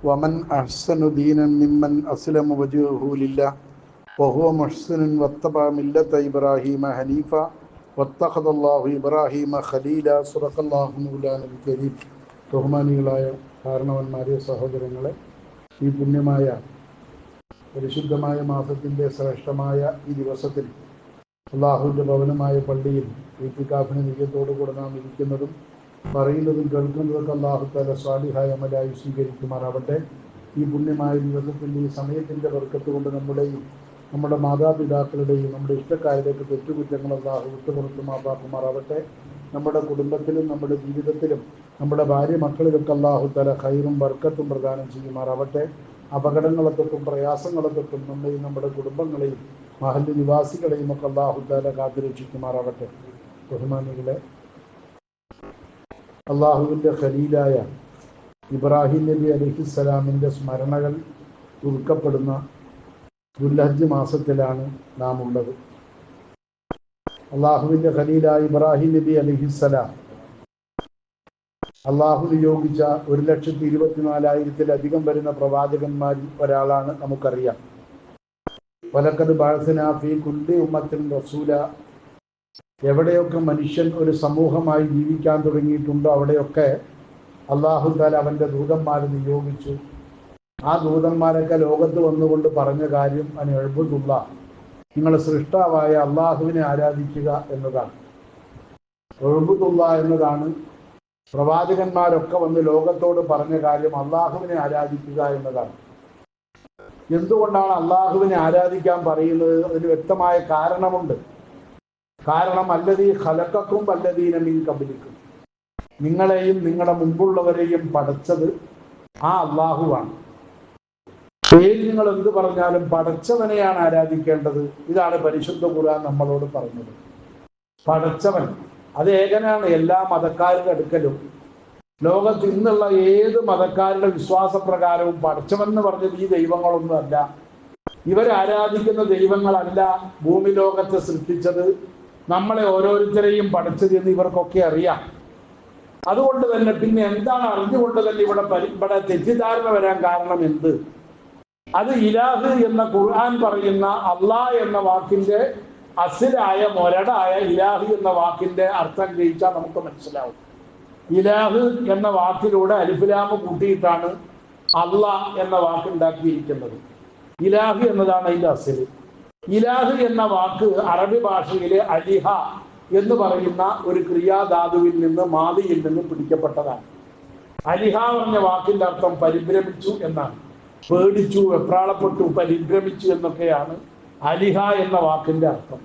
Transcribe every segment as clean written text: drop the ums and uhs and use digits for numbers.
വമൻ അഹ്സനു ദീനൻ മിമ്മൻ അസ്ലമ വജ്ഹഹു ലില്ലാഹ് വഹുവ മുഹ്സിനുൻ വത്തബഅ മില്ലത ഇബ്രാഹീമ ഹനീഫ വത്തഖദല്ലാഹു ഇബ്രാഹീമ ഖലീല. സദഖല്ലാഹു മൗലാനൽ കരീം. ബഹുമാനികളായ കാരണവന്മാരെ, സഹോദരങ്ങളെ, ഈ പുണ്യമായ പരിശുദ്ധമായ മാസത്തിൻ്റെ ശ്രേഷ്ഠമായ ഈ ദിവസത്തിൽ അള്ളാഹുവിൻ്റെ ഭവനമായ പള്ളിയിൽ ഇത്തികാഫിന് നിയ്യത്തോടുകൂടെ നാം ഇരിക്കുന്നതും പറയുന്നതും കേൾക്കുന്നതൊക്കെ അള്ളാഹു തആല സ്വാലിഹായ അമലായി സ്വീകരിക്കുമാറാവട്ടെ. ഈ പുണ്യമായ ദിവസത്തിൻ്റെ ഈ സമയത്തിൻ്റെ ബർക്കത്ത് കൊണ്ട് നമ്മുടെയും നമ്മുടെ മാതാപിതാക്കളുടെയും നമ്മുടെ ഇഷ്ടക്കാരുടെയൊക്കെ തെറ്റുകുറ്റങ്ങൾ അള്ളാഹു വിട്ടുപുറത്ത് മാപ്പാക്കുമാറാവട്ടെ. നമ്മുടെ കുടുംബത്തിലും നമ്മുടെ ജീവിതത്തിലും നമ്മുടെ ഭാര്യ മക്കളിലൊക്കെ അള്ളാഹു തആല ഖൈറും ബർക്കത്തും പ്രദാനം ചെയ്യുമാറാവട്ടെ. അപകടങ്ങളെ തൊട്ടും പ്രയാസങ്ങളെ തൊട്ടും നമ്മയും നമ്മുടെ കുടുംബങ്ങളെയും മഹല്ല് നിവാസികളെയും ഒക്കെ അള്ളാഹു തആല കാത്തുരക്ഷിക്കുമാറാവട്ടെ. ബഹുമാനികളെ, അള്ളാഹുവിൻ്റെ ഖലീലായ ഇബ്രാഹിം നബി അലൈഹിസ്സലാമിൻ്റെ സ്മരണകൾ ഉൾക്കപ്പെടുന്ന ദുൽഹജ്ജ് മാസത്തിലാണ് നാം ഉള്ളത്. അള്ളാഹുവിൻ്റെ ഖലീലായ ഇബ്രാഹിം നബി അലൈഹിസ്സലാം അള്ളാഹു നിയോഗിച്ച 1,24,000-ത്തിലധികം വരുന്ന പ്രവാചകന്മാരിൽ ഒരാളാണ്, നമുക്കറിയാം. വലഖദ് ബഅസ്നാ ഫീ കുല്ലി ഉമ്മത്തിൻ റസൂല. എവിടെയൊക്കെ മനുഷ്യൻ ഒരു സമൂഹമായി ജീവിക്കാൻ തുടങ്ങിയിട്ടുണ്ടോ അവിടെയൊക്കെ അള്ളാഹു തആല അവൻ്റെ ദൂതന്മാരെ നിയോഗിച്ചു. ആ ദൂതന്മാരൊക്കെ ലോകത്ത് വന്നുകൊണ്ട് പറഞ്ഞ കാര്യം അനിഅ്ബുദുല്ലാഹ്, നിങ്ങൾ സൃഷ്ടാവായ അള്ളാഹുവിനെ ആരാധിക്കുക എന്നതാണ്. ഉഅ്ബുദുല്ലാഹ് എന്നതാണ് പ്രവാചകന്മാരൊക്കെ വന്ന് ലോകത്തോട് പറഞ്ഞ കാര്യം, അള്ളാഹുവിനെ ആരാധിക്കുക എന്നതാണ്. എന്തുകൊണ്ടാണ് അള്ളാഹുവിനെ ആരാധിക്കാൻ പറയുന്നത്? അതിന് വ്യക്തമായ കാരണമുണ്ട്. കാരണം അല്ലദീ ഖലഖക്കും വല്ലദീന മിൻ ഖബ്ലിക്കും, നിങ്ങളെയും നിങ്ങളുടെ മുമ്പുള്ളവരെയും പടച്ചത് ആ അള്ളാഹുവാണ്. പേര് നിങ്ങൾ എന്ത് പറഞ്ഞാലും പടച്ചവനെയാണ് ആരാധിക്കേണ്ടത്. ഇതാണ് പരിശുദ്ധ ഖുർആൻ നമ്മളോട് പറഞ്ഞത്. പടച്ചവൻ അത് ഏകനാണ്. എല്ലാ മതക്കാരുടെ അടുക്കലും ലോകത്ത് ഇന്നുള്ള ഏത് മതക്കാരുടെ വിശ്വാസപ്രകാരവും പടച്ചവൻ എന്ന് പറഞ്ഞത് ഈ ദൈവങ്ങളൊന്നും അല്ല. ഇവരാരാധിക്കുന്ന ദൈവങ്ങളല്ല ഭൂമി ലോകത്തെ സൃഷ്ടിച്ചത്, നമ്മളെ ഓരോരുത്തരെയും പഠിച്ചത് എന്ന് ഇവർക്കൊക്കെ അറിയാം. അതുകൊണ്ട് തന്നെ പിന്നെ എന്താണ് അറിഞ്ഞുകൊണ്ട് തന്നെ ഇവിടെ തെറ്റിദ്ധാരണ വരാൻ കാരണം എന്ത്? അത് ഇലാഹ് എന്ന ഖുർആൻ പറയുന്ന അള്ളാഹ് എന്ന വാക്കിന്റെ അസിലായ മൊരടായ ഇലാഹ് എന്ന വാക്കിന്റെ അർത്ഥം ഗ്രഹിച്ചാൽ നമുക്ക് മനസ്സിലാവും. ഇലാഹ് എന്ന വാക്കിലൂടെ അലിഫ്ലാമ് കൂട്ടിയിട്ടാണ് അള്ളാഹ് എന്ന വാക്കുണ്ടാക്കിയിരിക്കുന്നത്. ഇലാഹ് എന്നതാണ് അതിന്റെ അസില്. ഇലാഹ് എന്ന വാക്ക് അറബി ഭാഷയിലെ അലിഹ എന്ന് പറയുന്ന ഒരു ക്രിയാധാതുവിൽ നിന്ന്, മാദിയിൽ നിന്ന് പിടിക്കപ്പെട്ടതാണ്. അലിഹ പറഞ്ഞ വാക്കിന്റെ അർത്ഥം പരിഭ്രമിച്ചു എന്നാണ്. പേടിച്ചു, വെപ്രാളപ്പെട്ടു, പരിഭ്രമിച്ചു എന്നൊക്കെയാണ് അലിഹ എന്ന വാക്കിന്റെ അർത്ഥം.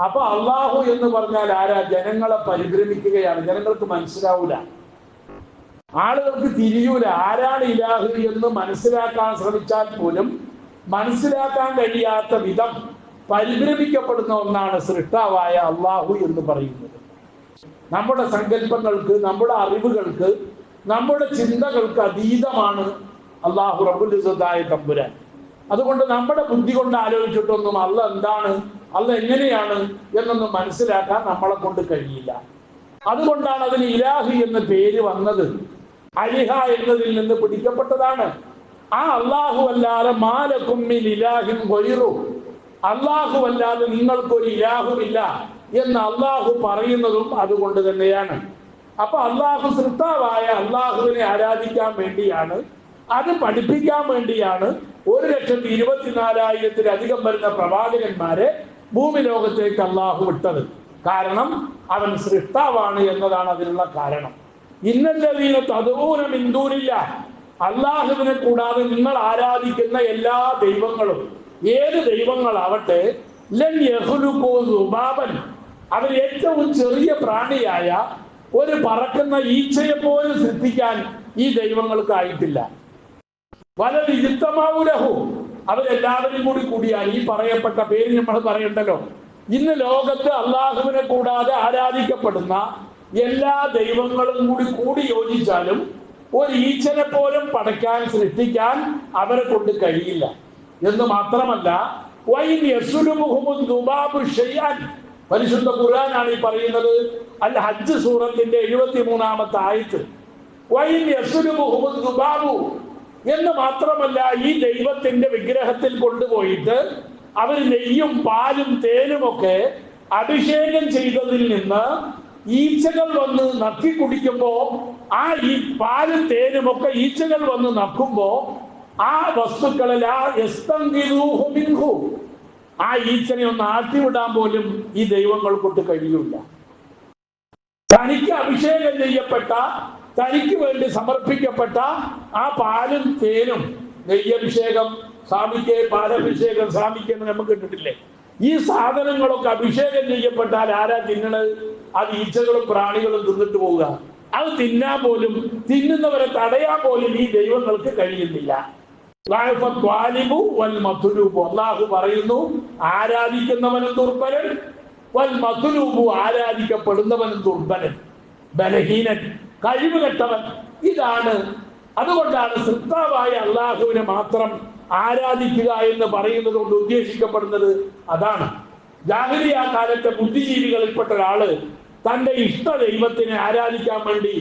അപ്പൊ അള്ളാഹു എന്ന് പറഞ്ഞാൽ ആരാ? ജനങ്ങളെ പരിഭ്രമിക്കുകയാണ്. ജനങ്ങൾക്ക് മനസ്സിലാവൂല, ആളുകൾക്ക് തിരിയൂല. ആരാണ് ഇലാഹ് എന്ന് മനസ്സിലാക്കാൻ ശ്രമിച്ചാൽ പോലും മനസ്സിലാക്കാൻ കഴിയാത്ത വിധം പരിഭ്രമിക്കപ്പെടുന്ന ഒന്നാണ് സൃഷ്ടാവായ അള്ളാഹു എന്ന് പറയുന്നത്. നമ്മുടെ സങ്കല്പങ്ങൾക്ക്, നമ്മുടെ അറിവുകൾക്ക്, നമ്മുടെ ചിന്തകൾക്ക് അതീതമാണ് അള്ളാഹു റബ്ബുൽ ഇസ്സത്തായ തമ്പുരാൻ. അതുകൊണ്ട് നമ്മുടെ ബുദ്ധി കൊണ്ട് ആലോചിച്ചിട്ടൊന്നും അള്ള എന്താണ്, അള്ള എങ്ങനെയാണ് എന്നൊന്നും മനസ്സിലാക്കാൻ നമ്മളെ കൊണ്ട് കഴിയില്ല. അതുകൊണ്ടാണ് അതിന് ഇലാഹ് എന്ന പേര് വന്നത്. അലിഹ എന്നതിൽ നിന്ന് പിടിക്കപ്പെട്ടതാണ്. ആ അള്ളാഹു അല്ലാതെ മാലക്കും മിൻ ഇലാഹിൻ ഗൈറു, അള്ളാഹു അല്ലാതെ നിങ്ങൾക്കൊരു ഇലാഹുമില്ല എന്ന് അള്ളാഹു പറയുന്നതും അതുകൊണ്ട് തന്നെയാണ്. അപ്പൊ അള്ളാഹു സൃഷ്ടാവായ അള്ളാഹുവിനെ ആരാധിക്കാൻ വേണ്ടിയാണ്, അത് പഠിപ്പിക്കാൻ വേണ്ടിയാണ് 1,24,000-ത്തിലധികം വരുന്ന പ്രവാചകന്മാരെ ഭൂമി ലോകത്തേക്ക് അള്ളാഹു വിട്ടത്. കാരണം അവൻ സൃഷ്ടാവാണ് എന്നതാണ് അതിനുള്ള കാരണം. ഇന്നല്ലദീന തദ്ഊന മിൻ ദൂനില്ലാഹ്, അള്ളാഹുവിനെ കൂടാതെ നിങ്ങൾ ആരാധിക്കുന്ന എല്ലാ ദൈവങ്ങളും, ഏത് ദൈവങ്ങളാവട്ടെ, ലൻ യഖ്ലുഖൂ ദുബാബൻ, അവർ ഏറ്റവും ചെറിയ പ്രാണിയായ ഒരു പറക്കുന്ന ഈച്ചയെ പോലും സൃഷ്ടിക്കാൻ ഈ ദൈവങ്ങൾക്കായിട്ടില്ല. വലൽ ഇജ്തമഉ, അവരെല്ലാവരും കൂടിയാൽ, ഈ പറയപ്പെട്ട പേര് നമ്മൾ പറയണ്ടല്ലോ, ഇന്ന് ലോകത്ത് അള്ളാഹുവിനെ കൂടാതെ ആരാധിക്കപ്പെടുന്ന എല്ലാ ദൈവങ്ങളും കൂടി യോജിച്ചാലും ഒരു ഈച്ചനെ പോലും പടയ്ക്കാൻ, സൃഷ്ടിക്കാൻ അവരെ കൊണ്ട് കഴിയില്ല. എന്ന് മാത്രമല്ല, പരിശുദ്ധ ഖുർആനാണ് ഈ പറയുന്നത്. അൽ ഹജ്ജ് സൂറത്തിന്റെ 73-ാമത്തെ ആയത്ത്, എന്ന് മാത്രമല്ല, ഈ ദൈവത്തിന്റെ വിഗ്രഹത്തിൽ കൊണ്ടുപോയിട്ട് അവർ നെയ്യും പാലും തേനുമൊക്കെ അഭിഷേകം ചെയ്തതിൽ നിന്ന് ഈച്ചകൾ വന്ന് നക്കി കുടിക്കുമ്പോ ആ ഈ പാലും തേനുമൊക്കെ ഈച്ചകൾ വന്ന് നക്കുമ്പോ ആ വസ്തുക്കളിൽ ആ ഈച്ചനെ ഒന്ന് ആട്ടിവിടാൻ പോലും ഈ ദൈവങ്ങൾ കൊണ്ട് കഴിയില്ല. തനിക്ക് അഭിഷേകം ചെയ്യപ്പെട്ട, തനിക്ക് വേണ്ടി സമർപ്പിക്കപ്പെട്ട ആ പാലും തേനും, നെയ്യഭിഷേകം സ്വാമിക്ക്, പാലഭിഷേകം സ്വാമിക്ക് എന്ന് നമുക്ക് കിട്ടിട്ടില്ലേ? ഈ സാധനങ്ങളൊക്കെ അഭിഷേകം ചെയ്യപ്പെട്ടാൽ ആരാ തിന്നണത്? അത് ഈച്ചകളും പ്രാണികളും തിന്നിട്ട് പോവുക. അത് തിന്നാൻ പോലും, തിന്നുന്നവരെ തടയാൻ പോലും ഈ ദൈവങ്ങൾക്ക് കഴിയുന്നില്ല. അല്ലാഹു പറയുന്നു, ആരാധിക്കുന്നവനും ദുർബലൻ, വൽ മത്ലൂബു ആരാധിക്കപ്പെടുന്നവനും ദുർബലൻ, ബലഹീനൻ, കഴിവുകെട്ടവൻ. ഇതാണ്. അതുകൊണ്ടാണ് സൃഷ്ടാവായ അള്ളാഹുവിനെ മാത്രം ആരാധിക്കുക എന്ന് പറയുന്നത് കൊണ്ട് ഉദ്ദേശിക്കപ്പെടുന്നത് അതാണ്. ജാഹിലിയ്യ കാലത്തെ ബുദ്ധിജീവികളിൽപ്പെട്ട ഒരാള് തന്റെ ഇഷ്ട ദൈവത്തിനെ ആരാധിക്കാൻ വേണ്ടി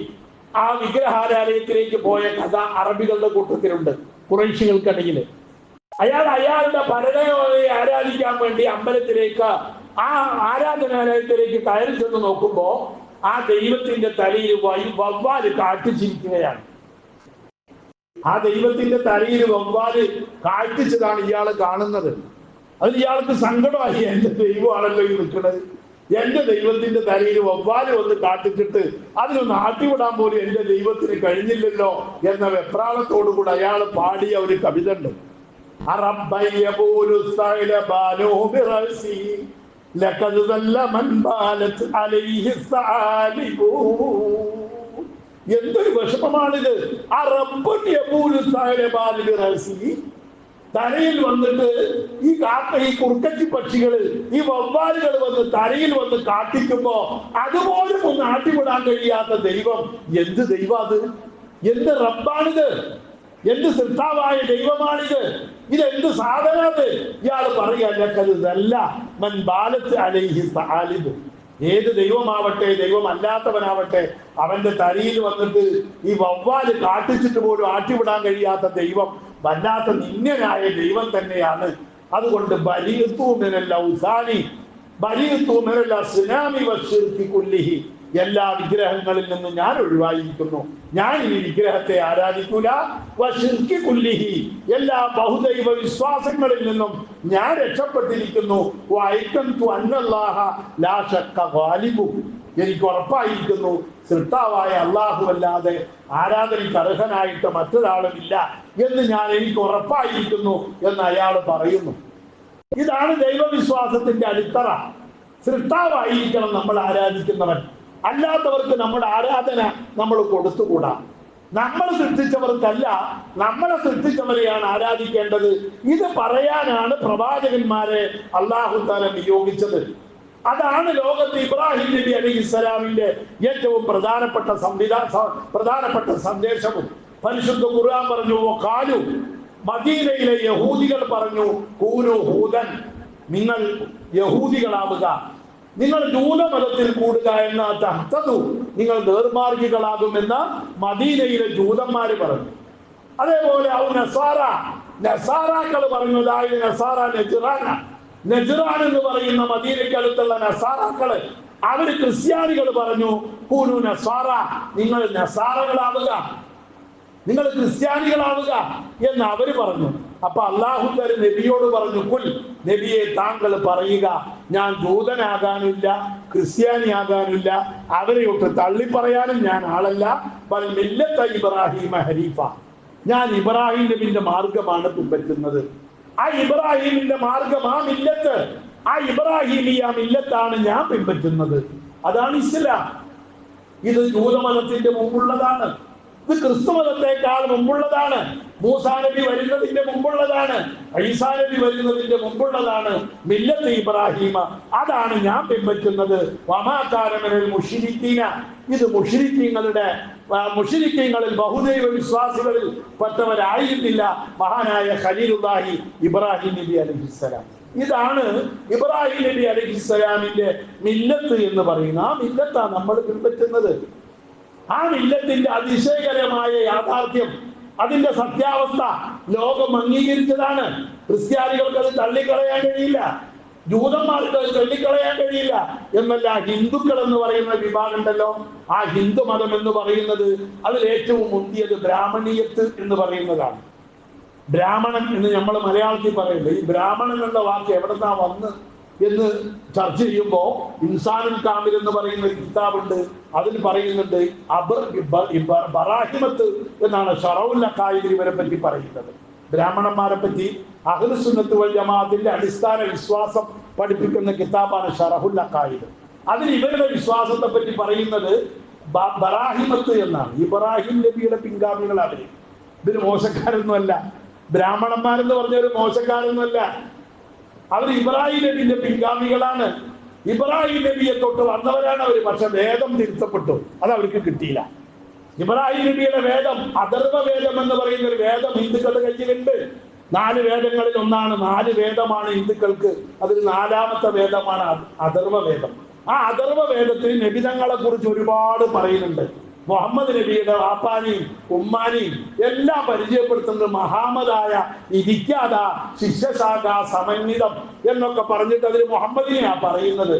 ആ വിഗ്രഹാരാലയത്തിലേക്ക് പോയ കഥ അറബികളുടെ കൂട്ടത്തിലുണ്ട്, ഖുറൈശികൾക്കിടയിൽ. അയാളുടെ ഭരണയെ ആരാധിക്കാൻ വേണ്ടി അമ്പലത്തിലേക്ക്, ആ ആരാധനാലയത്തിലേക്ക് കയറി ചെന്ന് നോക്കുമ്പോ ആ ദൈവത്തിന്റെ തലയിൽ വവ്വാല് കാട്ടിച്ചിരിക്കുകയാണ്. ആ ദൈവത്തിന്റെ തലയിൽ വവ്വാല് കാട്ടിച്ചതാണ് ഇയാള് കാണുന്നത്. അതിൽ ഇയാൾക്ക് സങ്കടമായി, എന്റെ ദൈവമാണല്ലോ ഈ നിൽക്കുന്നത്, എന്റെ ദൈവത്തിന്റെ തലയിൽ വവ്വാല് വന്ന് കാട്ടിച്ചിട്ട് അതിനൊന്ന് ആട്ടിവിടാൻ പോലും എന്റെ ദൈവത്തിന് കഴിഞ്ഞില്ലല്ലോ എന്ന വെപ്രാളത്തോടുകൂടി അയാൾ പാടിയ ഒരു കവിത ഉണ്ട്. എന്തൊരു വിഷമമാണിത്. തലയിൽ വന്നിട്ട് ഈ കുറുക്കച്ചി പക്ഷികള്, ഈ വവ്വാലുകൾ വന്ന് തലയിൽ വന്ന് കാട്ടിക്കുമ്പോ അതുപോലും ഒന്ന് ആട്ടിവിടാൻ കഴിയാത്ത ദൈവം എന്ത് ദൈവം അത്? എന്ത് റബ്ബാണിത്? എന്ത് സൃഷ്ടാവായ ദൈവമാണിത്? ഇതെന്ത് സാധനത്? ഇയാൾ പറയല്ല, മൻ ബാലത്ത് അലൈഹി സആലിബ്. ഏത് ദൈവമാവട്ടെ, ദൈവമല്ലാത്തവനാവട്ടെ, അവന്റെ തലയിൽ വന്നിട്ട് ഈ വവ്വാല് കാട്ടിച്ചിട്ട് പോലും ആട്ടിവിടാൻ കഴിയാത്ത ദൈവം വല്ലാത്ത നിന്യനായ ദൈവം തന്നെയാണ്. അതുകൊണ്ട് എല്ലാ വിഗ്രഹങ്ങളിൽ നിന്നും ഞാൻ ഒഴിവായിരിക്കുന്നു. ഞാൻ ഈ വിഗ്രഹത്തെ ആരാധിക്കൂല. എല്ലാ ബഹുദൈവ വിശ്വാസങ്ങളിൽ നിന്നും ഞാൻ രക്ഷപ്പെട്ടിരിക്കുന്നു. എനിക്ക് ഉറപ്പായിരിക്കുന്നു, സൃഷ്ടാവായ അല്ലാഹുവല്ലാതെ ആരാധനയ്ക്ക് അർഹനായിട്ട് മറ്റൊരാളുമില്ല എന്ന് എനിക്ക് ഉറപ്പായിരിക്കുന്നു എന്ന് അയാൾ പറയുന്നു. ഇതാണ് ദൈവവിശ്വാസത്തിന്റെ അടിത്തറ. സൃഷ്ടാവായിരിക്കണം നമ്മൾ ആരാധിക്കുന്നവൻ. അല്ലാത്തവർക്ക് നമ്മുടെ ആരാധന നമ്മൾ കൊടുത്തുകൂടാ. നമ്മൾ സൃഷ്ടിച്ചവർക്കല്ല, നമ്മളെ സൃഷ്ടിച്ചവരെയാണ് ആരാധിക്കേണ്ടത്. ഇത് പറയാനാണ് പ്രവാചകന്മാരെ അല്ലാഹു തആല നിയോഗിച്ചത്. അതാണ് ലോകത്ത് ഇബ്രാഹിം നബി അലൈഹിസ്സലാമിന്റെ ഏറ്റവും പ്രധാനപ്പെട്ട സന്ദേശവും. പരിശുദ്ധ ഖുർആൻ പറഞ്ഞു, ഖാലു, മദീനയിലെ യഹൂദികൾ പറഞ്ഞു, കൂനു ഹൂദൻ, നിങ്ങൾ യഹൂദികളാവുക, നിങ്ങൾ ജൂതമതത്തിൽ കൂടുക എന്ന തഹ്തദു, നിങ്ങൾ നേർമാർഗികളാകുമെന്ന് മദീനയിലെ ജൂതന്മാര് പറഞ്ഞു. അതേപോലെ നസാറാക്കൾ പറഞ്ഞു, അതായത് നസാറ നജ്റാൻ എന്ന് പറയുന്ന മദീനയ്ക്കടുത്തുള്ള നസാറാക്കള്, അവര് ക്രിസ്ത്യാനികൾ പറഞ്ഞു, കൂനു നസാറ, നിങ്ങൾ നസാറകളാവുക, നിങ്ങൾ ക്രിസ്ത്യാനികളാവുക എന്ന് അവര് പറഞ്ഞു. അപ്പൊ അല്ലാഹു തആല നബിയോട് പറഞ്ഞു, കുൽ, നബിയെ താങ്കൾ പറയുക, ഞാൻ ജൂതനാകാനില്ല, ക്രിസ്ത്യാനിയാകാനില്ല, അവരെയൊട്ട് തള്ളി പറയാനും ഞാൻ ആളല്ല. ബൽ മില്ലത്ത ഇബ്രാഹിമ ഹനീഫ, ഞാൻ ഇബ്രാഹിം നബിന്റെ മാർഗമാണ് പിൻപറ്റുന്നത്. ആ ഇബ്രാഹിമിന്റെ മാർഗം, ആ മില്ലത്ത്, ആ ഇബ്രാഹിമിയ മില്ലത്താണ് ഞാൻ പിൻപറ്റുന്നത്. അതാണ് ഇസ്ലാം. ഇത് ജൂതമതത്തിന്റെ മുമ്പുള്ളതാണ്, ഇത് ക്രിസ്തുമതത്തെക്കാൾ മുമ്പുള്ളതാണ്, മൂസാ നബി വരുന്നതിന്റെ മുമ്പുള്ളതാണ്, ഈസാ നബി വരുന്നതിന്റെ മുമ്പുള്ളതാണ്. മില്ലത്ത് ഇബ്രാഹിമ, അതാണ് ഞാൻ പിൻപറ്റുന്നത്. വമാ കാന മിനൽ മുശ്രിക്കീന, ഇത് മുശ്രിക്കീങ്ങളിൽ ബഹുദൈവ വിശ്വാസികളിൽ പെട്ടവരായിരുന്നില്ല മഹാനായ ഖലീലുല്ലാഹി ഇബ്രാഹിം നബി അലൈഹിസ്സലാം. ഇതാണ് ഇബ്രാഹിം നബി അലൈഹിസ്സലാമിന്റെ മില്ലത്ത് എന്ന് പറയുന്ന ആ മില്ലത്താണ് നമ്മൾ പിൻപറ്റുന്നത്. ആ മില്ലത്തിന്റെ അതിശയകരമായ യാഥാർത്ഥ്യം അതിന്റെ സത്യാവസ്ഥ ലോകം അംഗീകരിച്ചതാണ്. ക്രിസ്ത്യാനികൾക്ക് അത് തള്ളിക്കളയാൻ കഴിയില്ല, ജൂതന്മാർക്ക് അത് തള്ളിക്കളയാൻ കഴിയില്ല. എന്നല്ല, ഹിന്ദുക്കൾ എന്ന് പറയുന്ന വിഭാഗം ഉണ്ടല്ലോ, ആ ഹിന്ദു മതം എന്ന് പറയുന്നത് അതിൽ ഏറ്റവും മുന്തിയത് ബ്രാഹ്മണീയത്ത് എന്ന് പറയുന്നതാണ്. ബ്രാഹ്മണൻ എന്ന് നമ്മൾ മലയാളത്തിൽ പറയുന്നത്, ഈ ബ്രാഹ്മണൻ എന്ന വാക്ക് എവിടെന്നാ വന്ന് എന്ന് ചർച്ച ചെയ്യുമ്പോൾ ഇൻസാനുൽ കാമിൽ എന്ന് പറയുന്ന ഒരു കിതാബുണ്ട്, അതിൽ പറയുന്നുണ്ട് ബറാഹിമത്ത് എന്നാണ് ഷറഉൽ അഖായിദ് ഇവരെ പറ്റി പറയുന്നത്. ബ്രാഹ്മണന്മാരെ പറ്റി അഹ്ലു സുന്നത്ത് വൽ ജമാഅത്തിന്റെ അടിസ്ഥാന വിശ്വാസം പഠിപ്പിക്കുന്ന കിതാബാണ് ഷറഹുൽ അഖായിദ്. അതിൽ ഇവരുടെ വിശ്വാസത്തെ പറ്റി പറയുന്നത് ബറാഹിമത്ത് എന്നാണ്. ഇബ്രാഹിം നബിയുടെ പിൻഗാമികളാണ് ഇവര്. മോശക്കാരൊന്നുമല്ല, ബ്രാഹ്മണന്മാരെന്ന് പറഞ്ഞവര് മോശക്കാരൊന്നുമല്ല, അവർ ഇബ്രാഹിം നബിന്റെ പിൻഗാമികളാണ്. ഇബ്രാഹിം നബിയെ തൊട്ട് വന്നവരാണ് അവർ. പക്ഷെ വേദം തിരുത്തപ്പെട്ടു, അത് അവർക്ക് കിട്ടിയില്ല. ഇബ്രാഹിം നബിയുടെ വേദം, അഥർവ വേദം എന്ന് പറയുന്ന ഒരു വേദം ഹിന്ദുക്കളുടെ കയ്യിലുണ്ട്. 4 വേദങ്ങളിൽ ഒന്നാണ്, 4 വേദമാണ് ഹിന്ദുക്കൾക്ക്. അതിൽ 4ാമത്തെ വേദമാണ് അഥർവ വേദം. ആ അഥർവ വേദത്തിൽ നബിതങ്ങളെ കുറിച്ച് ഒരുപാട് പറയുന്നുണ്ട്. മുഹമ്മദ് നബിയുടെ വാപ്പാനെയും ഉമ്മാനെയും എല്ലാം പരിചയപ്പെടുത്തുന്നത് മഹാമതായ, ഇരിക്കാത, ശിഷ്യശാഖ, സമന്വിതം എന്നൊക്കെ പറഞ്ഞിട്ട് അതിൽ മുഹമ്മദിനെയാ പറയുന്നത്.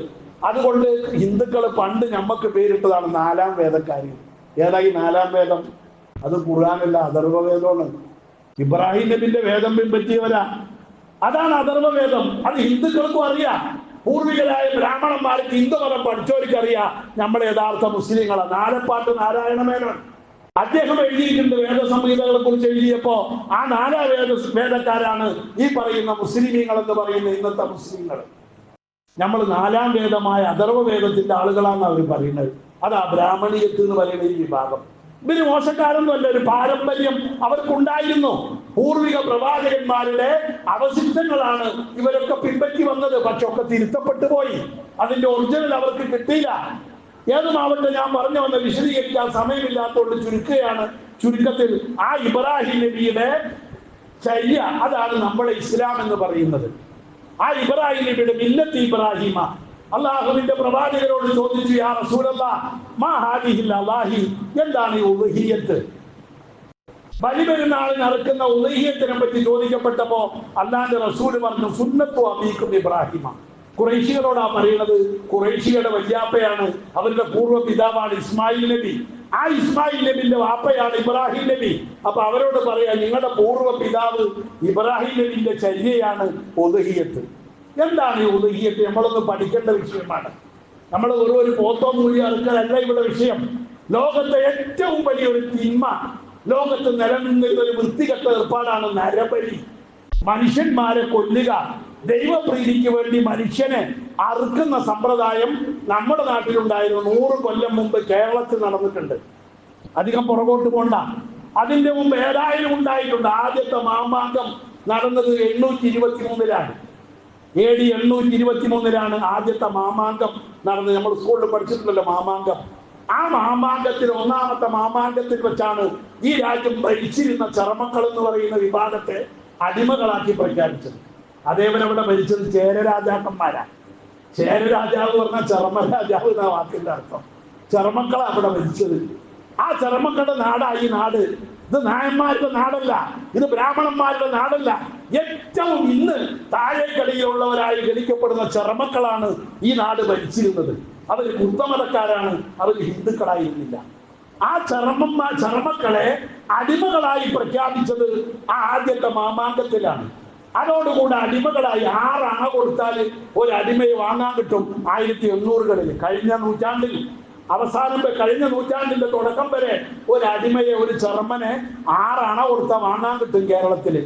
അതുകൊണ്ട് ഹിന്ദുക്കൾ പണ്ട് ഞമ്മക്ക് പേരിട്ടതാണ് 4ാം വേദക്കാരി. ഏതായി 4ാം വേദം? അത് ഖുർആനല്ല, അഥർവ വേദമാണ്. ഇബ്രാഹിം നബിന്റെ വേദം പിൻപറ്റിയവരാ, അതാണ് അഥർവ വേദം. അത് ഹിന്ദുക്കൾക്കും അറിയാം. പൂർവികരായ ബ്രാഹ്മണന്മാർക്ക് ഹിന്ദുമതം പഠിച്ചവർക്ക് അറിയാം നമ്മളെ യഥാർത്ഥ മുസ്ലിങ്ങളാണ്. നാലപ്പാട്ട് നാരായണമേനോൻ അദ്ദേഹം എഴുതിയിട്ടുണ്ട് വേദസംഹിതകളെ കുറിച്ച് എഴുതിയപ്പോ. ആ 4 വേദക്കാരാണ് ഈ പറയുന്ന മുസ്ലിമീങ്ങൾ എന്ന് പറയുന്ന ഇന്നത്തെ മുസ്ലിങ്ങൾ. നമ്മൾ 4ാം വേദമായ അഥർവ വേദത്തിന്റെ ആളുകളാണ് അവർ പറയുന്നത്. അതാ ബ്രാഹ്മണീയത്ത് എന്ന് പറയുന്ന ഈ വിഭാഗം. ഇവര് മോശക്കാരൊന്നുമല്ല, ഒരു പാരമ്പര്യം അവർക്കുണ്ടായിരുന്നു. പൂർവിക പ്രവാചകന്മാരുടെ അവശിഷ്ടങ്ങളാണ് ഇവരൊക്കെ പിൻപറ്റി വന്നത്. പക്ഷെ ഒക്കെ തിരുത്തപ്പെട്ടു പോയി, അതിന്റെ ഒറിജിനൽ അവർക്ക് കിട്ടിയില്ല. ഏതുമാവട്ടെ, ഞാൻ പറഞ്ഞു വന്ന വിശദീകരിക്കാൻ സമയമില്ലാത്തതുകൊണ്ട് ചുരുക്കുകയാണ്. ചുരുക്കത്തിൽ ആ ഇബ്രാഹിം നബിയുടെ ചര്യ, അതാണ് നമ്മുടെ ഇസ്ലാം എന്ന് പറയുന്നത്. ആ ഇബ്രാഹിം നബിയുടെ മില്ലത്ത് ഇബ്രാഹിമ. അള്ളാഹുവിന്റെ പ്രവാചകരോട് ചോദിച്ചു, യാ റസൂലല്ലാഹ് മാ ഹാദിഹിൽ അല്ലാഹി, എന്താണ് ഈ ഉളുഹിയ്യത്ത്? ബലിപെരുന്നാൾ നടക്കുന്ന ഉളുഹിയ്യത്തിനെ പറ്റി ചോദിക്കപ്പെട്ടപ്പോ അല്ലാഹുവിന്റെ റസൂൽ പറഞ്ഞു, സുന്നത്തു അബീക്കും ഇബ്രാഹിമ. ഖുറൈശികളോടാ പറയുന്നത്. ഖുറൈശികളുടെ വല്യാപ്പയാണ്, അവരുടെ പൂർവ്വ പിതാവാണ് ഇസ്മായിൽ നബി. ആ ഇസ്മായിൽ നബിന്റെ വാപ്പയാണ് ഇബ്രാഹിം നബി. അപ്പൊ അവരോട് പറയാ, നിങ്ങളുടെ പൂർവ്വ പിതാവ് ഇബ്രാഹിം നബിന്റെ ചര്യയാണ് ഉളുഹിയ്യത്ത്. എന്താണ് ഈ ഉളുഹിയ്യത്ത്? നമ്മളൊന്ന് പഠിക്കേണ്ട വിഷയമാണ്. നമ്മൾ ഒരു പോത്തോ മൂലി അറുക്കലല്ല ഇവിടെ വിഷയം. ലോകത്തെ ഏറ്റവും വലിയൊരു തിന്മ, ലോകത്ത് നിലനിന്നിരുന്ന ഒരു വൃത്തികെട്ട ഏർപ്പാടാണ് നരബലി. മനുഷ്യന്മാരെ കൊല്ലുക, ദൈവപ്രീതിക്ക് വേണ്ടി മനുഷ്യനെ അറുക്കുന്ന സമ്പ്രദായം നമ്മുടെ നാട്ടിലുണ്ടായിരുന്നു. 100 കൊല്ലം മുമ്പ് കേരളത്തിൽ നടന്നിട്ടുണ്ട്. അധികം പുറകോട്ട് പോണ്ട. അതിന്റെ മുമ്പ് ഏതായാലും ഉണ്ടായിട്ടുണ്ട്. ആദ്യത്തെ മാമാങ്കം നടന്നത് 823-ലാണ്. AD 823-ലാണ് ആദ്യത്തെ മാമാങ്കം നടന്നത്. നമ്മൾ സ്കൂളിൽ പഠിച്ചിട്ടുണ്ടല്ലോ മാമാങ്കം. ആ മാമാങ്കത്തിൽ, 1ാമത്തെ മാമാങ്കത്തിൽ വെച്ചാണ് ഈ രാജ്യം ഭരിച്ചിരുന്ന ചർമ്മക്കൾ എന്ന് പറയുന്ന വിഭാഗത്തെ അടിമകളാക്കി പ്രഖ്യാപിച്ചത്. അതേവരവിടെ ഭരിച്ചത് ചേരരാജാക്കന്മാരാ. ചേരരാജാവ് പറഞ്ഞാൽ ചർമ്മരാജാവ് എന്ന വാക്കിന്റെ അർത്ഥം. ചർമ്മക്കളാണ് അവിടെ ഭരിച്ചത്. ആ ചർമ്മക്കളുടെ നാടാ ഈ നാട്. ഇത് നായന്മാരുടെ നാടല്ല, ഇത് ബ്രാഹ്മണന്മാരുടെ നാടല്ല. ഏറ്റവും ഇന്ന് താഴേക്കടിയിലുള്ളവരായി ഗണിക്കപ്പെടുന്ന ചർമ്മക്കളാണ് ഈ നാട് ഭരിച്ചിരുന്നത്. അവർ ബുദ്ധമതക്കാരാണ്, അവർ ഹിന്ദുക്കളായിരുന്നില്ല. ആ ചർമ്മക്കളെ അടിമകളായി പ്രഖ്യാപിച്ചത് ആ ആദ്യത്തെ മാമാങ്കത്തിലാണ്. അതോടുകൂടെ അടിമകളായി 6 അണ കൊടുത്താൽ ഒരു അടിമയെ വാങ്ങാൻ കിട്ടും 1800-കളിൽ. കഴിഞ്ഞ നൂറ്റാണ്ടിന്റെ തുടക്കം വരെ ഒരു അടിമയെ, ഒരു ചർമ്മനെ 6 അണ കൊടുത്താൽ വാങ്ങാൻ കിട്ടും കേരളത്തില്.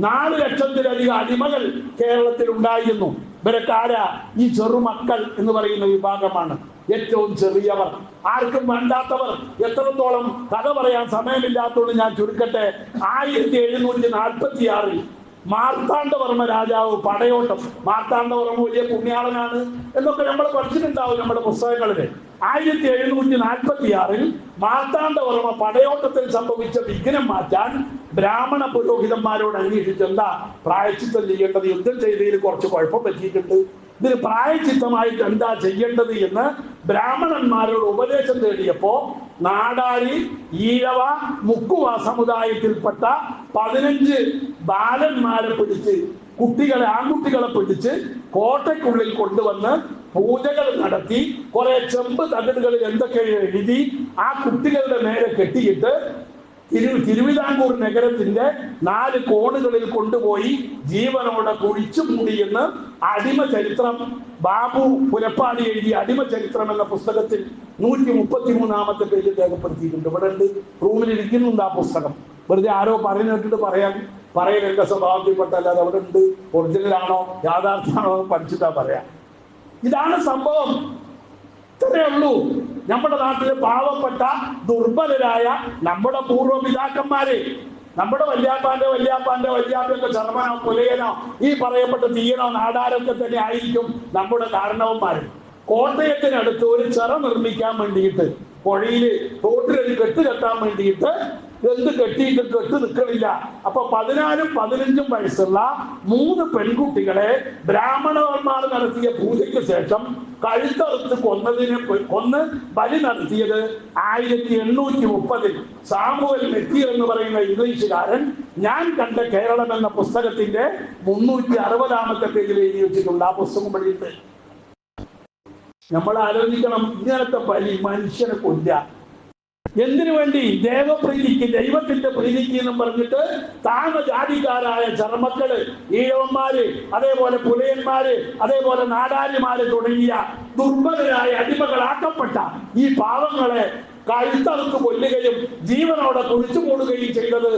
4 ലക്ഷത്തിലധികം അടിമകൾ കേരളത്തിൽ ഉണ്ടായിരുന്നു. ഇവരൊക്കെ ആരാ? ഈ ചെറുമക്കൾ എന്ന് പറയുന്ന വിഭാഗമാണ്. ഏറ്റവും ചെറിയവർ, ആർക്കും വേണ്ടാത്തവർ. എത്രത്തോളം കഥ പറയാൻ സമയമില്ലാത്തതുകൊണ്ട് ഞാൻ ചുരുക്കട്ടെ. 1746-ൽ മാർത്താണ്ഡവർമ്മ രാജാവ് പടയോട്ടം. മാർത്താണ്ഡവർമ്മ വലിയ പുണ്യാളനാണ് എന്നൊക്കെ നമ്മൾ പഠിച്ചിട്ടുണ്ടാവും നമ്മുടെ പുസ്തകങ്ങളിൽ. 1746-ൽ മാർത്താണ്ഡവർമ്മ പടയോട്ടത്തിൽ സംഭവിച്ച വിഘ്നം മാറ്റാൻ ബ്രാഹ്മണ പുരോഹിതന്മാരോട് അന്വേഷിച്ച് എന്താ പ്രായശ്ചിത്തം ചെയ്യേണ്ടത്? യുദ്ധം ചെയ്തതിൽ കുറച്ച് കുഴപ്പം പറ്റിയിട്ടുണ്ട്, ഇതിന് പ്രായച്ചിത്തമായിട്ട് എന്താ ചെയ്യേണ്ടത് എന്ന് ബ്രാഹ്മണന്മാരോട് ഉപദേശം തേടിയപ്പോ നാടാരി, ഈഴവ, മുക്കുവ സമുദായത്തിൽപ്പെട്ട 15 ബാലന്മാരെ പിടിച്ച്, ആൺകുട്ടികളെ പിടിച്ച് കോട്ടയ്ക്കുള്ളിൽ കൊണ്ടുവന്ന് പൂജകൾ നടത്തി കുറെ ചെമ്പ് തകിടുകളിൽ എന്തൊക്കെയോ എഴുതി ആ കുട്ടികളുടെ നേരെ കെട്ടിയിട്ട് തിരുവിതാംകൂർ നഗരത്തിന്റെ 4 കോണുകളിൽ കൊണ്ടുപോയി ജീവനോടെ കുഴിച്ചു മൂടിയെന്ന് അടിമ ചരിത്രം ബാബു പുലപ്പാടി എഴുതിയ അടിമ ചരിത്രം എന്ന പുസ്തകത്തിൽ 133-ാമത്തെ പേജിൽ രേഖപ്പെടുത്തിയിട്ടുണ്ട്. ഇവിടെ ഉണ്ട്, റൂമിൽ ഇരിക്കുന്നുണ്ട് ആ പുസ്തകം. വെറുതെ ആരോ പറഞ്ഞിട്ട് പറയാൻ എന്റെ സ്വഭാവത്തിൽപ്പെട്ടല്ലാതെ അവിടെ ഉണ്ട്, ഒറിജിനലാണോ യാഥാർത്ഥ്യമാണോ പഠിച്ചിട്ടാ പറയാം. ഇതാണ് സംഭവം. ഇത്രയേ ഉള്ളൂ. നമ്മുടെ നാട്ടിലെ പാവപ്പെട്ട ദുർബലരായ നമ്മുടെ പൂർവ്വപിതാക്കന്മാരെ, നമ്മുടെ വല്യാപ്പന്റെ ചർമ്മനോ പുലയനോ ഈ പറയപ്പെട്ട തീയനോ നാടാരൊക്കെ തന്നെ ആയിരിക്കും നമ്മുടെ കാരണവന്മാര്. കോട്ടയത്തിനടുത്ത് ഒരു ചിറ നിർമ്മിക്കാൻ വേണ്ടിയിട്ട്, പുഴയില് തോട്ടിലൊരു കെട്ട് കെട്ടാൻ വേണ്ടിയിട്ട് കെട്ടിയിട്ട് കെട്ട് നിൽക്കണില്ല. അപ്പൊ 14ഉം 15ഉം വയസ്സുള്ള 3 പെൺകുട്ടികളെ ബ്രാഹ്മണന്മാർ നടത്തിയ പൂജയ്ക്ക് ശേഷം കഴുത്തറുത്ത് കൊന്ന് ബലി നടത്തിയത് 1830-ൽ സാമുവൽ മെത്തിയർ എന്ന് പറയുന്ന ഇംഗ്ലീഷുകാരൻ ഞാൻ കണ്ട കേരളം എന്ന പുസ്തകത്തിന്റെ 360-ാമത്തെ പേജിൽ എഴുതി വെച്ചിട്ടുണ്ട്. ആ പുസ്തകം വഴിയുണ്ട്. നമ്മൾ ആലോചിക്കണം, ഇങ്ങനത്തെ ബലി മനുഷ്യനെ കൊല്ല എന്തിനു വേണ്ടി? ദേവപ്രീതിക്ക്, ദൈവത്തിന്റെ പ്രീതിക്ക് എന്നും പറഞ്ഞിട്ട് താമജാതിക്കാരായ ചർമ്മക്കള്, ഈഴവന്മാര്, അതേപോലെ പുലയന്മാര്, അതേപോലെ നാടാരിമാര് തുടങ്ങിയ ദുർബലരായ അടിമകളാക്കപ്പെട്ട ഈ പാവങ്ങളെ കഴുത്തറുത്ത് കൊല്ലുകയും ജീവനോടെ കുഴിച്ചു മൂടുകയും ചെയ്തത്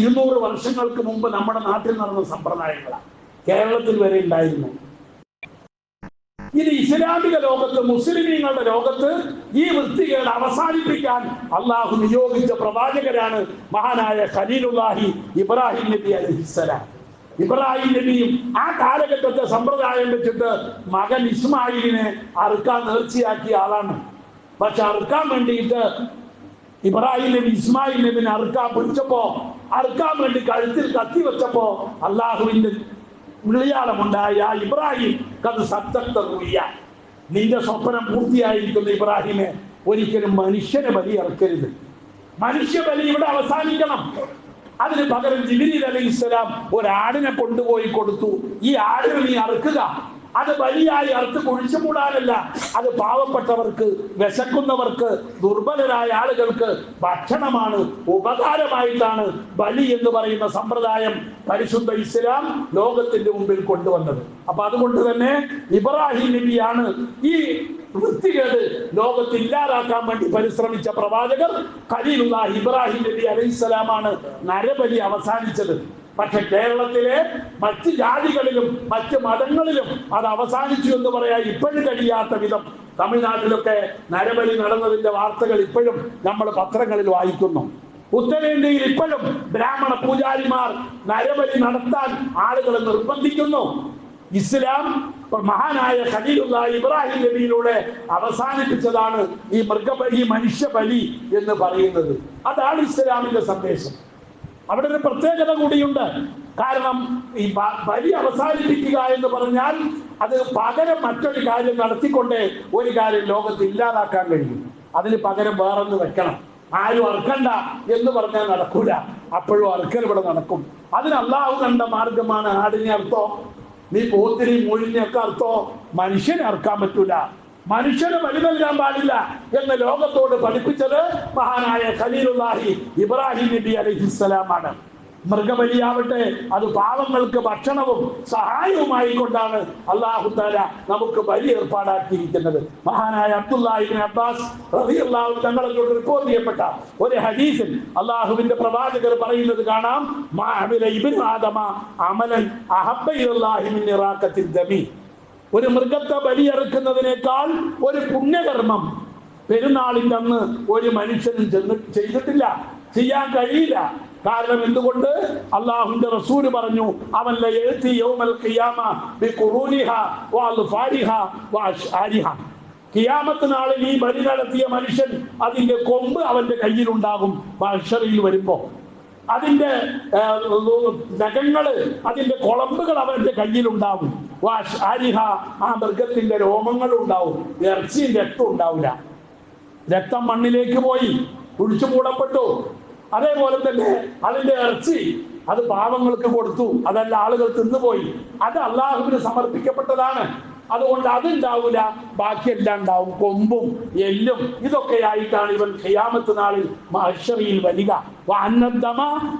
200 വർഷങ്ങൾക്ക് മുമ്പ് നമ്മുടെ നാട്ടിൽ നടന്ന സമ്പ്രദായങ്ങളാണ്. കേരളത്തിൽ വരെ ഉണ്ടായിരുന്നു. ഇത് ഇസ്ലാമിക ലോകത്ത്, മുസ്ലിമീങ്ങളുടെ ലോകത്ത് ഈ വൃത്തികേട് അവസാനിപ്പിക്കാൻ അള്ളാഹു നിയോഗിച്ച പ്രവാചകരാണ് മഹാനായ ഖലീലുല്ലാഹി ഇബ്രാഹിം നബി അലൈഹിസ്സലാം. ഇബ്രാഹിം നബിയും ആ കാലഘട്ടത്തെ സമ്പ്രദായം വെച്ചിട്ട് മകൻ ഇസ്മായിലിനെ അറുക്കാൻ നേർച്ചയാക്കിയ ആളാണ്. പക്ഷെ അറുക്കാൻ വേണ്ടിയിട്ട് ഇബ്രാഹിം നബി ഇസ്മായിൽ നബിനെ അറുക്കാൻ വേണ്ടി കഴുത്തിൽ കത്തി വെച്ചപ്പോ അള്ളാഹുവിന്റെ വിളിയാളമുണ്ടായ ഇബ്രാഹിം കത് സത്തറിയ, നിന്റെ സ്വപ്നം പൂർത്തിയായിരിക്കുന്ന ഇബ്രാഹിമെ, ഒരിക്കലും മനുഷ്യനെ ബലി ഇറക്കരുത്. മനുഷ്യ ബലി ഇവിടെ അവസാനിക്കണം. അതിന് പകരം ജിബ്രീൽ അലൈഹിസ്സലാം ഒരാടിനെ കൊണ്ടുപോയി കൊടുത്തു. ഈ ആടിനെ നീ അറുക്കുക. അത് ബലിയായി അറുത്ത് കുഴിച്ചു മൂടാനല്ല, അത് പാവപ്പെട്ടവർക്ക്, വിശക്കുന്നവർക്ക്, ദുർബലരായ ആളുകൾക്ക് ഭക്ഷണമാണ്, ഉപകാരമായിട്ടാണ് ബലി എന്ന് പറയുന്ന സമ്പ്രദായം പരിശുദ്ധ ഇസ്ലാം ലോകത്തിന്റെ മുമ്പിൽ കൊണ്ടുവന്നത്. അപ്പൊ അതുകൊണ്ട് തന്നെ ഇബ്രാഹിം നബിയാണ് ഈ വൃത്തികേട് ലോകത്ത് ഇല്ലാതാക്കാൻ വേണ്ടി പരിശ്രമിച്ച പ്രവാചകർ. ഖലീലുല്ലാഹി ഇബ്രാഹിം നബി അലൈഹിസ്സലാമാണ് നരബലി അവസാനിച്ചത്. പക്ഷെ കേരളത്തിലെ മറ്റ് ജാതികളിലും മറ്റ് മതങ്ങളിലും അത് അവസാനിച്ചു എന്ന് പറയാൻ ഇപ്പോഴും കഴിയാത്ത വിധം തമിഴ്നാട്ടിലൊക്കെ നരബലി നടന്നതിന്റെ വാർത്തകൾ ഇപ്പോഴും നമ്മൾ പത്രങ്ങളിൽ വായിക്കുന്നു. ഉത്തരേന്ത്യയിൽ ഇപ്പോഴും ബ്രാഹ്മണ പൂജാരിമാർ നരബലി നടത്താൻ ആളുകളെ നിർബന്ധിക്കുന്നു. ഇസ്ലാം മഹാനായ ഖലീലുല്ലാഹി ഇബ്രാഹിം നബിയിലൂടെ അവസാനിപ്പിച്ചതാണ് ഈ മനുഷ്യബലി എന്ന് പറയുന്നത്. അതാണ് ഇസ്ലാമിന്റെ സന്ദേശം. അവിടെ ഒരു പ്രത്യേകത കൂടിയുണ്ട്. കാരണം ഈ ബലി അവസാനിപ്പിക്കുക എന്ന് പറഞ്ഞാൽ അത് പകരം മറ്റൊരു കാര്യം നടത്തിക്കൊണ്ട് ഒരു കാര്യം ലോകത്ത് ഇല്ലാതാക്കാൻ കഴിയും. അതിന് പകരം വേറൊന്ന് വെക്കണം. ആരും അറുക്കണ്ട എന്ന് പറഞ്ഞാൽ നടക്കൂല. അപ്പോഴും അറുക്കൽ ഇവിടെ നടക്കും. അതിന് അള്ളാഹു കണ്ട മാർഗമാണ് ആടിനെ അർത്ഥോ, നീ പോത്തിനെയും മൊഴിനെയൊക്കെ അർത്ഥോ. മനുഷ്യനെ അറുക്കാൻ പറ്റൂല, മനുഷ്യന് ബലി നൽകാൻ പാടില്ല എന്ന് ലോകത്തോട് പഠിപ്പിച്ചത് മഹാനായ ഖലീലുല്ലാഹി ഇബ്രാഹിം നബി അലൈഹിസ്സലാമാണ്. മൃഗബലിയാവട്ടെ അത് പാവങ്ങൾക്ക് ഭക്ഷണവും സഹായവുമായി കൊണ്ടാണ് അല്ലാഹു തആല നമുക്ക് ബലി ഏർപ്പാടാക്കിയിരിക്കുന്നത്. മഹാനായ അബ്ദുല്ലാഹി ഇബ്നു അബ്ബാസ് റളിയല്ലാഹു തങ്ങളോട് റിപ്പോർട്ട് ചെയ്യപ്പെട്ട ഒരു ഹദീസിൽ അല്ലാഹുവിന്റെ പ്രവാചകർ പറയുന്നത് കാണാം, മാ അമില ഇബ്നു ആദമ അമലൻ അഹബ്ബ ഇലല്ലാഹി മിൻ ഇറാഖത്തിൽ ദമി. ഒരു മൃഗത്തെ ബലിയെറുക്കുന്നതിനേക്കാൾ ഒരു പുണ്യകർമ്മം പെരുന്നാളിന്റെ അന്ന് ഒരു മനുഷ്യനും ചെയ്തിട്ടില്ല, ചെയ്യാൻ കഴിയില്ല. കാരണം എന്തുകൊണ്ട്? അല്ലാഹുവിന്റെ റസൂൽ പറഞ്ഞു, അവല്ല യഅതി യൗമൽ ഖിയാമ ബിഖുറൂനിഹാ വഅൽഫാരിഹാ വഅശ്ആരിഹാ. ഖിയാമത്ത് നാളിൽ ഈ ബലി നടത്തിയ മനുഷ്യൻ അതിന്റെ കൊമ്പ് അവന്റെ കയ്യിലുണ്ടാകും. മഹ്ശറിൽ വരുമ്പോ അതിന്റെ നഖങ്ങള്, അതിന്റെ കുളമ്പുകൾ അവന്റെ കയ്യിലുണ്ടാകും. ആ മൃഗത്തിന്റെ രോമങ്ങളും ഉണ്ടാവും, ഇറച്ചിയും രക്തം ഉണ്ടാവില്ല. രക്തം മണ്ണിലേക്ക് പോയി കുഴിച്ചു മൂടപ്പെട്ടു. അതേപോലെ തന്നെ അതിന്റെ ഇറച്ചി അത് പാവങ്ങൾക്ക് കൊടുത്തു, അതല്ല ആളുകൾ തിന്നുപോയി. അത് അള്ളാഹുവിന് സമർപ്പിക്കപ്പെട്ടതാണ്. അതുകൊണ്ട് അതുണ്ടാവില്ല, ബാക്കിയെല്ലാം ഉണ്ടാവും, കൊമ്പും എല്ലും ഇതൊക്കെയായിട്ടാണ് ഇവൻ ഖിയാമത്ത് നാളിൽ മഹ്ശറിൽ വരിക.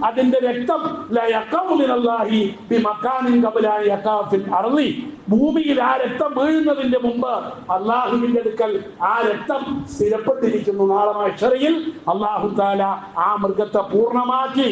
അതിന്റെ രക്തം ഭൂമിയിൽ ആ രക്തം വീഴുന്നതിന്റെ മുമ്പ് അള്ളാഹുവിന്റെ അടുക്കൽ ആ രക്തം സ്ഥിരപ്പെട്ടിരിക്കുന്നു. നാളെ മഹ്ശറിൽ അള്ളാഹു തആല ആ മൃഗത്തെ പൂർണ്ണമാക്കി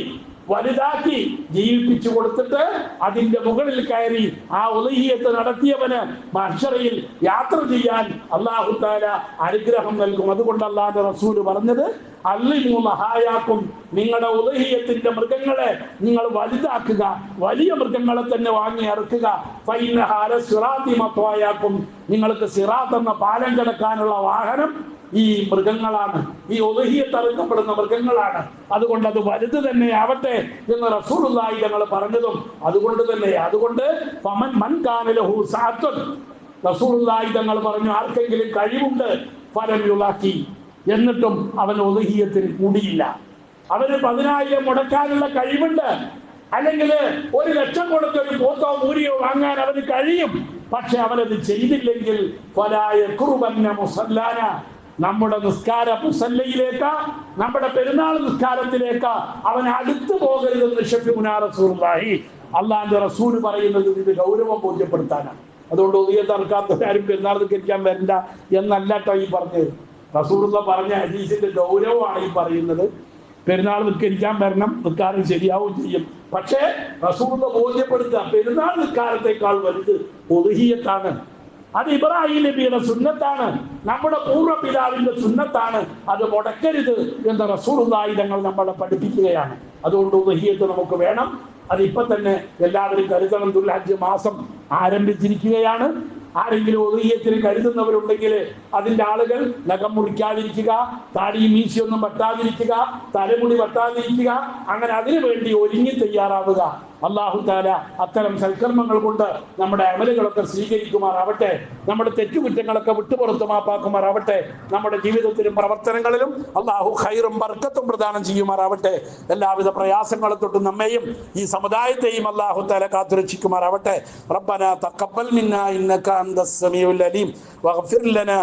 വലുതാക്കി ജീവിപ്പിച്ചു കൊടുത്തിട്ട് അതിന്റെ മുകളിൽ കയറി ആ ഉളഹിയത്ത് നടത്തിയവന് മഹ്ശറിൽ യാത്ര ചെയ്യാൻ അല്ലാഹു തആല അനുഗ്രഹം നൽകും. അതുകൊണ്ട് അല്ലാഹുവിന്റെ റസൂല് പറഞ്ഞത്, അല്ലിമു ലഹായാക്കും, നിങ്ങളുടെ ഉളഹിയത്തിന്റെ മൃഗങ്ങളെ നിങ്ങൾ വലുതാക്കുക, വലിയ മൃഗങ്ങളെ തന്നെ വാങ്ങി ഇറക്കുക. ഫൈനഹാ ലസിറാത്തി മത്വായാക്കും, നിങ്ങൾക്ക് സിറാത്ത് എന്ന പാലം കിടക്കാനുള്ള വാഹനം ഈ മൃഗങ്ങളാണ്, ഈ ഉളഹിയത്ത് അറുക്കപ്പെടുന്ന മൃഗങ്ങളാണ്. അതുകൊണ്ട് അത് വലുത് തന്നെ ആവട്ടെ എന്ന് റസൂലുള്ളാഹി തങ്ങൾ പറഞ്ഞതും അതുകൊണ്ട് തന്നെ. അതുകൊണ്ട് ഫമൻ മൻ കാന ലഹു സഅത്തുൻ, റസൂലുള്ളാഹി തങ്ങൾ പറഞ്ഞു, ആർക്കെങ്കിലും കഴിവുണ്ട് ഫലം യുലാക്കി, എന്നിട്ടും അവൻ ഉളഹിയത്തിന് കൂടിയില്ല. അവന് 10,000 മുടക്കാനുള്ള കഴിവുണ്ട്, അല്ലെങ്കിൽ 1,00,000 കൊടുത്തൊരു പോത്തോ മൂരിയോ വാങ്ങാൻ അവന് കഴിയും. പക്ഷെ അവനത് ചെയ്തില്ലെങ്കിൽ ഫലായ ഖുർബന്ന മുസല്ലാന, നമ്മുടെ നിസ്കാര മുസല്ലയിലേക്ക്, നമ്മുടെ പെരുന്നാൾ നിസ്കാരത്തിലേക്ക് അവൻ അടുത്തു പോകരുതെന്ന് ഷഫീഉനാ റസൂലുള്ളാഹി, അള്ളാഹുവിന്റെ റസൂൽ പറയുന്നത് ഇത് ഗൗരവം ബോധ്യപ്പെടുത്താനാണ്. അതുകൊണ്ട് ഉദയത്ത് അറക്കാത്തവരാരും പെരുന്നാൾ നിസ്കരിക്കാൻ വരണ്ട എന്നല്ല കേട്ടോ ഈ പറഞ്ഞത്. റസൂലുള്ള പറഞ്ഞ ഹദീസിന്റെ ഗൗരവമാണ് ഈ പറയുന്നത്. പെരുന്നാൾ നിസ്കരിക്കാൻ വരണം, നിസ്കാരം ശരിയാവും ചെയ്യും. പക്ഷേ റസൂലുള്ള ബോധ്യപ്പെടുത്തുക, പെരുന്നാൾ നിസ്കാരത്തെക്കാൾ വലുത് ഉദ്ഹിയ്യത്താണ്. അത് ഇബ്രാഹിം നബിയുടെ സുന്നത്താണ്, നമ്മുടെ പൂർവ്വ പിതാവിന്റെ സുന്നത്താണ്. അത് മുടക്കരുത് എന്ന് റസൂലുള്ളാഹി തങ്ങൾ നമ്മളെ പഠിപ്പിക്കുകയാണ്. അതുകൊണ്ട് ഉദ്ഹിയ്യത്ത് നമുക്ക് വേണം. അതിപ്പോ തന്നെ എല്ലാവരും കരുതണം. ദുൽഹജ്ജ് മാസം ആരംഭിച്ചിരിക്കുകയാണ്. ആരെങ്കിലും ഉദ്ഹിയ്യത്തിന് കരുതുന്നവരുണ്ടെങ്കിൽ അതിന്റെ ആളുകൾ നഖം മുറിക്കാതിരിക്കുക, താടി മീശയൊന്നും വെട്ടാതിരിക്കുക, തലമുടി വെട്ടാതിരിക്കുക, അങ്ങനെ അതിനു വേണ്ടി ഒരുങ്ങി തയ്യാറാവുക. അല്ലാഹു തആല അത്തരം സൽക്കർമ്മങ്ങൾ കൊണ്ട് നമ്മുടെ അമലുകളൊക്കെ സ്വീകരിക്കുമാറാവട്ടെ, നമ്മുടെ തെറ്റുകുറ്റങ്ങളൊക്കെ വിട്ടുപുറത്ത് മാപ്പാക്കുമാറാവട്ടെ. നമ്മുടെ ജീവിതത്തിലും പ്രവർത്തനങ്ങളിലും അല്ലാഹു ഖൈറും ബർക്കത്തും പ്രദാനം ചെയ്യുമാറാവട്ടെ. എല്ലാവിധ പ്രയാസങ്ങളെ തൊട്ടും നമ്മെയും ഈ സമുദായത്തെയും അല്ലാഹു തആല കാത്തുരക്ഷിക്കുമാറാവട്ടെ. റബ്ബനാ തഖബ്ബൽ മിന്നാ ഇന്നക അന്തസ് സമീഉൽ അലീം വഗ്ഫിർ ലനാ